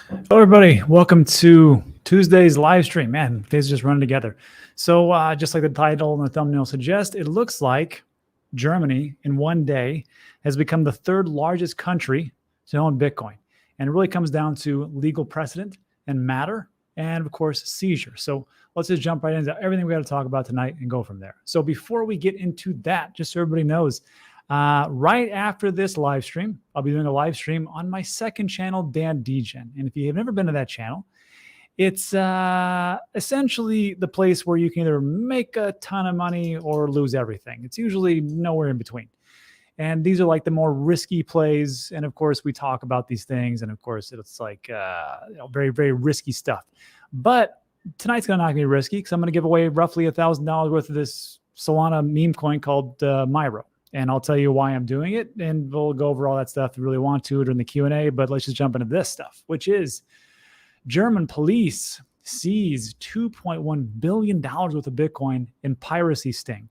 Hello, everybody. Welcome to Tuesday's live stream. Man, days just running together. So, just like the title and the thumbnail suggest, it looks like Germany in one day has become the third largest country to own Bitcoin. And it really comes down to legal precedent and matter, and of course, seizure. So, let's just jump right into everything we got to talk about tonight and go from there. So, before we get into that, just so everybody knows, right after this live stream, I'll be doing a live stream on my second channel, Dan Degen. And if you have never been to that channel, it's essentially the place where you can either make a ton of money or lose everything. It's usually nowhere in between. And these are like the more risky plays. And of course, we talk about these things. And of course, it's like very, very risky stuff. But tonight's going to not be risky because I'm going to give away roughly $1,000 worth of this Solana meme coin called Myro. And I'll tell you why I'm doing it, and we'll go over all that stuff if you really want to during the Q&A, but let's just jump into this stuff, which is German police seize $2.1 billion worth of Bitcoin in piracy sting.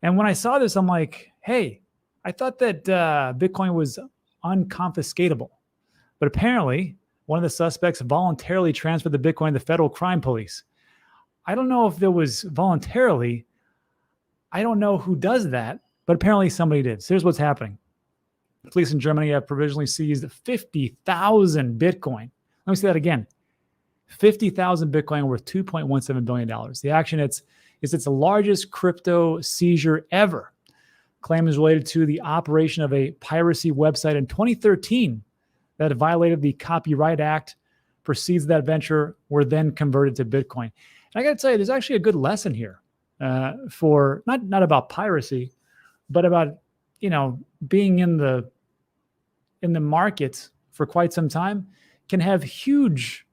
And when I saw this, I'm like, hey, I thought that Bitcoin was unconfiscatable. But apparently, one of the suspects voluntarily transferred the Bitcoin to the federal crime police. I don't know if it was voluntarily. I don't know who does that. But apparently somebody did. So here's what's happening. Police in Germany have provisionally seized 50,000 Bitcoin. Let me say that again. 50,000 Bitcoin worth $2.17 billion. The action is its largest crypto seizure ever. Claim is related to the operation of a piracy website in 2013 that violated the Copyright Act. Proceeds of that venture were then converted to Bitcoin. And I got to tell you, there's actually a good lesson here for not about piracy, but about, being in the markets for quite some time can have huge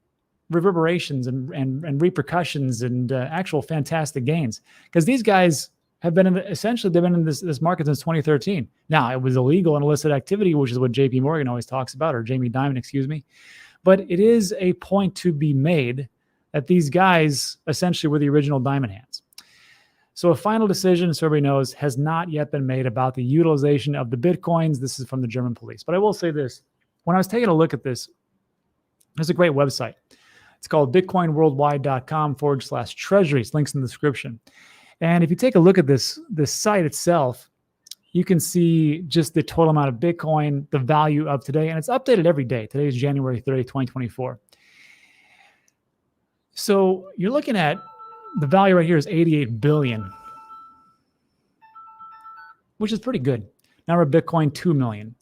reverberations and repercussions and actual fantastic gains. Because these guys have been they've been in this market since 2013. Now, it was illegal and illicit activity, which is what JP Morgan always talks about, or Jamie Dimon, excuse me. But it is a point to be made that these guys essentially were the original diamond hands. So a final decision, so everybody knows, has not yet been made about the utilization of the Bitcoins. This is from the German police. But I will say this. When I was taking a look at this, there's a great website. It's called bitcoinworldwide.com/treasuries. Links in the description. And if you take a look at this site itself, you can see just the total amount of Bitcoin, the value of today, and it's updated every day. Today is January 30, 2024. So you're looking at the value right here is 88 billion, which is pretty good. Now we're Bitcoin 2 million.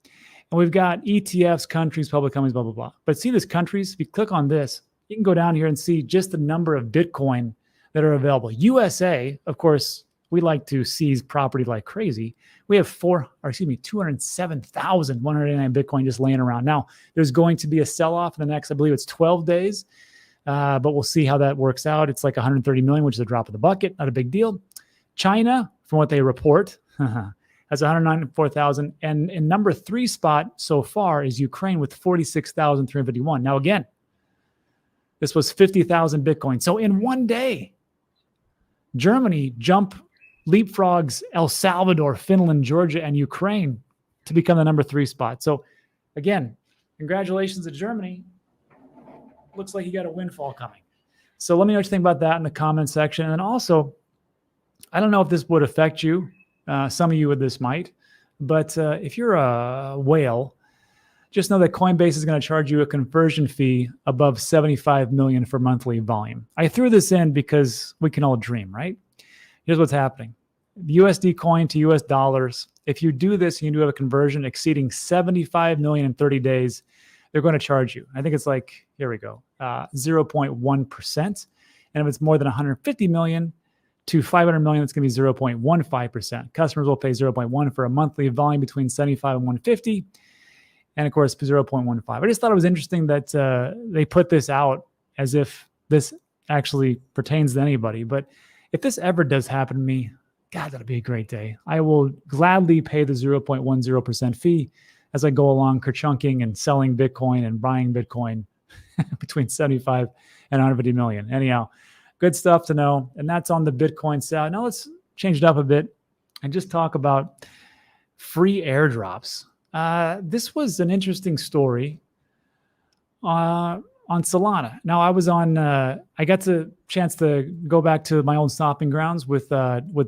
And we've got ETFs, countries, public companies, blah, blah, blah. But see this countries, if you click on this, you can go down here and see just the number of Bitcoin that are available. USA, of course, we like to seize property like crazy. We have 207,189 Bitcoin just laying around. Now, there's going to be a sell-off in the next, I believe it's 12 days. But we'll see how that works out. It's like 130 million, which is a drop of the bucket. Not a big deal. China, from what they report, has 194,000. And in number 3 spot so far is Ukraine with 46,351. Now, again, this was 50,000 Bitcoin. So in one day, Germany leapfrogs El Salvador, Finland, Georgia, and Ukraine to become the number 3 spot. So again, congratulations to Germany. Looks like you got a windfall coming. So let me know what you think about that in the comment section. And then also, I don't know if this would affect you. Some of you this might. But if you're a whale, just know that Coinbase is going to charge you a conversion fee above 75 million for monthly volume. I threw this in because we can all dream, right? Here's what's happening. USD coin to US dollars. If you do this, you do have a conversion exceeding 75 million in 30 days. They're going to charge you. I think it's like, here we go, 0.1%. And if it's more than 150 million to 500 million, it's going to be 0.15%. Customers will pay 0.1 for a monthly volume between 75 and 150. And of course, 0.15. I just thought it was interesting that they put this out as if this actually pertains to anybody. But if this ever does happen to me, God, that'll be a great day. I will gladly pay the 0.10% fee as I go along kerchunking and selling Bitcoin and buying Bitcoin between 75 and 150 million. Anyhow, good stuff to know. And that's on the Bitcoin side. Now let's change it up a bit and just talk about free airdrops. This was an interesting story on Solana. Now I was on. I got the chance to go back to my own stomping grounds with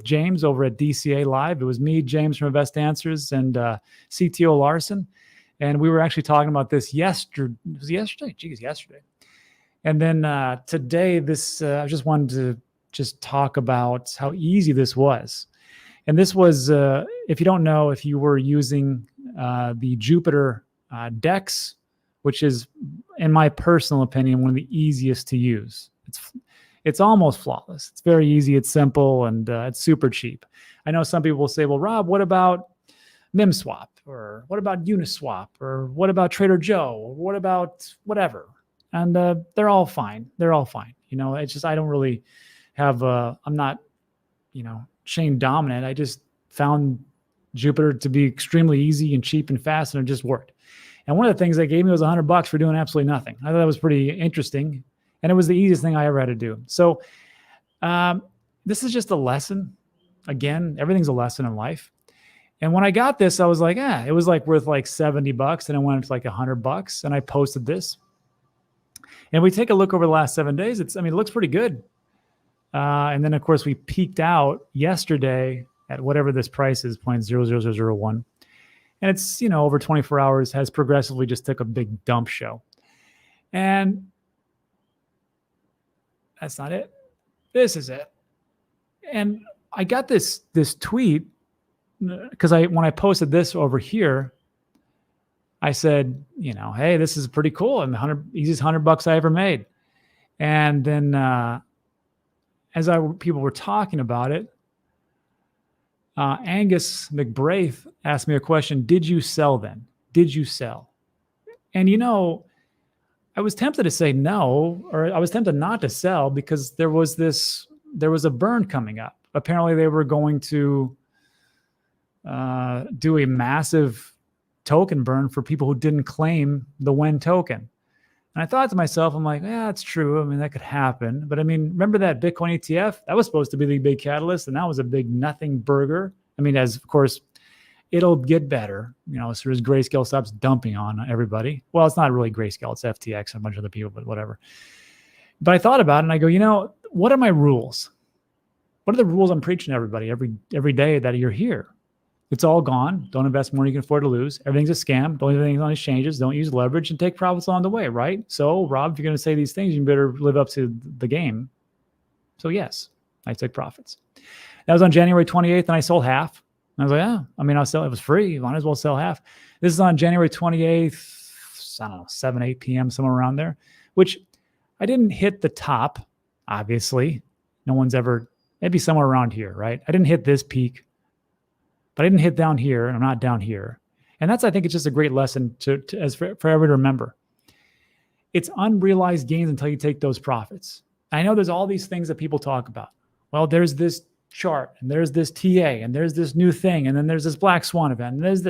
James over at DCA Live. It was me, James from Invest Answers, and CTO Larson, and we were actually talking about this yesterday. Was it yesterday? Geez, yesterday. And then today, I just wanted to just talk about how easy this was. And this was, if you don't know, if you were using the Jupiter DEX, which is, in my personal opinion, one of the easiest to use. It's almost flawless. It's very easy. It's simple, and it's super cheap. I know some people will say, well, Rob, what about MemSwap? Or what about Uniswap? Or what about Trader Joe? Or what about whatever? And they're all fine. They're all fine. You know, it's just, I don't really have, I'm not, chain dominant. I just found Jupiter to be extremely easy and cheap and fast, and it just worked. And one of the things they gave me was $100 for doing absolutely nothing. I thought that was pretty interesting. And it was the easiest thing I ever had to do. So this is just a lesson. Again, everything's a lesson in life. And when I got this, I was like, it was like worth like $70, and it went up to like $100, and I posted this. And we take a look over the last 7 days. It looks pretty good. And then of course we peaked out yesterday at whatever this price is, 0.00001. And it's, over 24 hours has progressively just took a big dump show. And that's not it. This is it. And I got this tweet because when I posted this over here, I said, hey, this is pretty cool. And the easiest $100 I ever made. And then as people were talking about it, Angus McBraith asked me a question. Did you sell then? Did you sell? And, I was tempted to say no, or I was tempted not to sell because there was a burn coming up. Apparently they were going to do a massive token burn for people who didn't claim the WEN token. And I thought to myself, I'm like, yeah, it's true. That could happen. But remember that Bitcoin ETF? That was supposed to be the big catalyst, and that was a big nothing burger. As of course, it'll get better, as soon as Grayscale stops dumping on everybody. Well, it's not really Grayscale, it's FTX and a bunch of other people, but whatever. But I thought about it and I go, what are my rules? What are the rules I'm preaching to everybody every day that you're here? It's all gone. Don't invest more than you can afford to lose. Everything's a scam. Don't do anything on exchanges. Don't use leverage, and take profits along the way, right? So, Rob, if you're going to say these things, you better live up to the game. So, yes, I took profits. That was on January 28th, and I sold half. And I was like, I'll sell. It was free. Might as well sell half. This is on January 28th, I don't know, 7, 8 p.m., somewhere around there, which I didn't hit the top, obviously. No one's ever, maybe somewhere around here, right? I didn't hit this peak. But I didn't hit down here, and I'm not down here. And I think it's just a great lesson for everyone to remember. It's unrealized gains until you take those profits. I know there's all these things that people talk about. Well, there's this chart, and there's this TA, and there's this new thing, and then there's this black swan event, and there's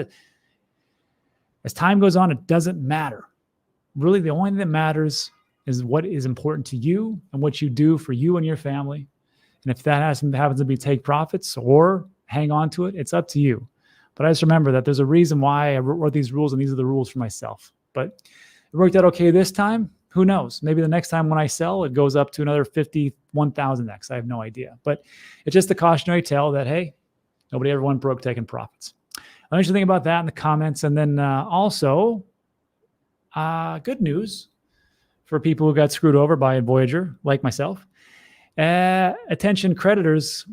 as time goes on, it doesn't matter. Really, the only thing that matters is what is important to you and what you do for you and your family. And if that happens to be take profits or hang on to it, it's up to you. But I just remember that there's a reason why I wrote these rules, and these are the rules for myself. But it worked out okay this time. Who knows? Maybe the next time when I sell, it goes up to another 51,000x. I have no idea. But it's just a cautionary tale that, hey, nobody ever went broke taking profits. Let me just think about that in the comments. And then also, good news for people who got screwed over by Voyager, like myself. Attention creditors.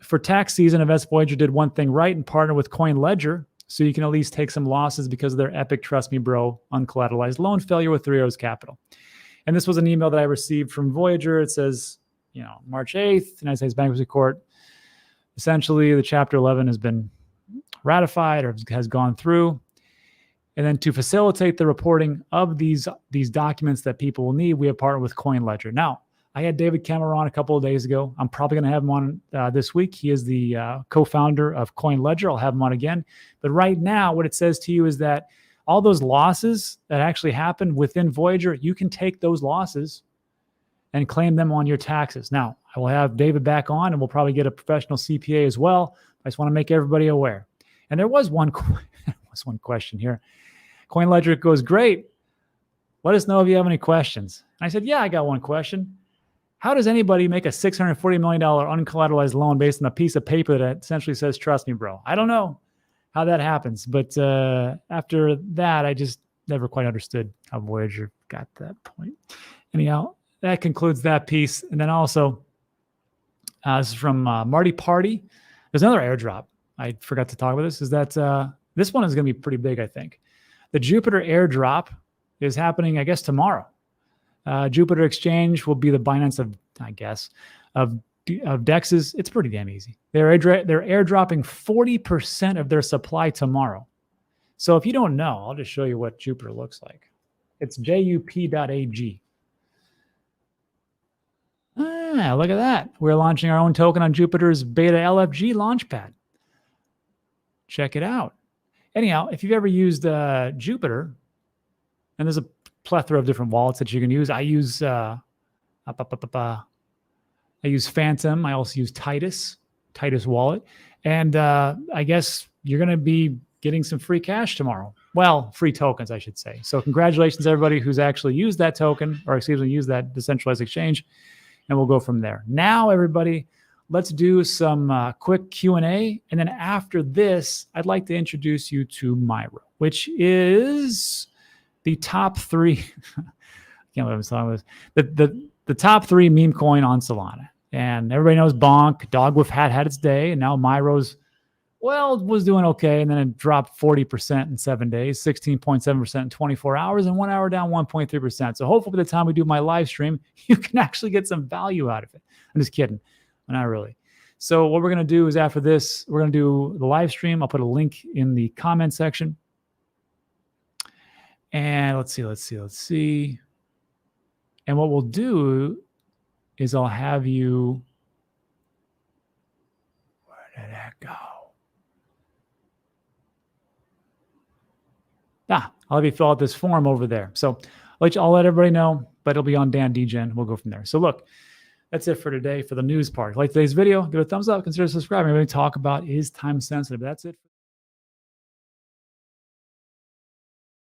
For tax season, Invest Voyager did one thing right and partnered with CoinLedger, so you can at least take some losses because of their epic Trust Me Bro uncollateralized loan failure with 3 Arrows Capital. And this was an email that I received from Voyager. It says, March 8th, United States Bankruptcy Court. Essentially, the Chapter 11 has been ratified or has gone through. And then to facilitate the reporting of these documents that people will need, we have partnered with CoinLedger. Now, I had David Kemmer on a couple of days ago. I'm probably going to have him on this week. He is the co-founder of CoinLedger. I'll have him on again. But right now, what it says to you is that all those losses that actually happened within Voyager, you can take those losses and claim them on your taxes. Now, I will have David back on, and we'll probably get a professional CPA as well. I just want to make everybody aware. And there was one question here. CoinLedger goes, great. Let us know if you have any questions. And I said, yeah, I got one question. How does anybody make a $640 million uncollateralized loan based on a piece of paper that essentially says, trust me, bro? I don't know how that happens. But after that, I just never quite understood how Voyager got to that point. Anyhow, that concludes that piece. And then also, this is from Marty Party. There's another airdrop. I forgot to talk about this. Is that this one is going to be pretty big, I think. The Jupiter airdrop is happening, I guess, tomorrow. Jupiter Exchange will be the Binance of, I guess, of DEXs. It's pretty damn easy. They're airdropping 40% of their supply tomorrow. So if you don't know, I'll just show you what Jupiter looks like. It's jup.ag. Look at that. We're launching our own token on Jupiter's Beta LFG launchpad. Check it out. Anyhow, if you've ever used Jupiter, and there's a plethora of different wallets that you can use. I use Phantom. I also use Titus wallet. And I guess you're going to be getting some free cash tomorrow. Well, free tokens, I should say. So congratulations, everybody who's actually used that token, or excuse me, used that decentralized exchange. And we'll go from there. Now, everybody, let's do some quick Q&A. And then after this, I'd like to introduce you to Myro, which is the top three. I can't believe I'm talking about this. The top three meme coin on Solana. And everybody knows Bonk, Dogwoof had its day. And now Myro's, was doing okay. And then it dropped 40% in 7 days, 16.7% in 24 hours, and 1 hour down 1.3%. So hopefully by the time we do my live stream, you can actually get some value out of it. I'm just kidding. Not really. So what we're going to do is after this, we're going to do the live stream. I'll put a link in the comment section. And let's see. And what we'll do is I'll have you, where did that go? I'll have you fill out this form over there. So I'll let everybody know, but it'll be on Dan Degen. We'll go from there. So look, that's it for today for the news part. Like today's video, give it a thumbs up, consider subscribing. Everything we talk about is time sensitive. That's it.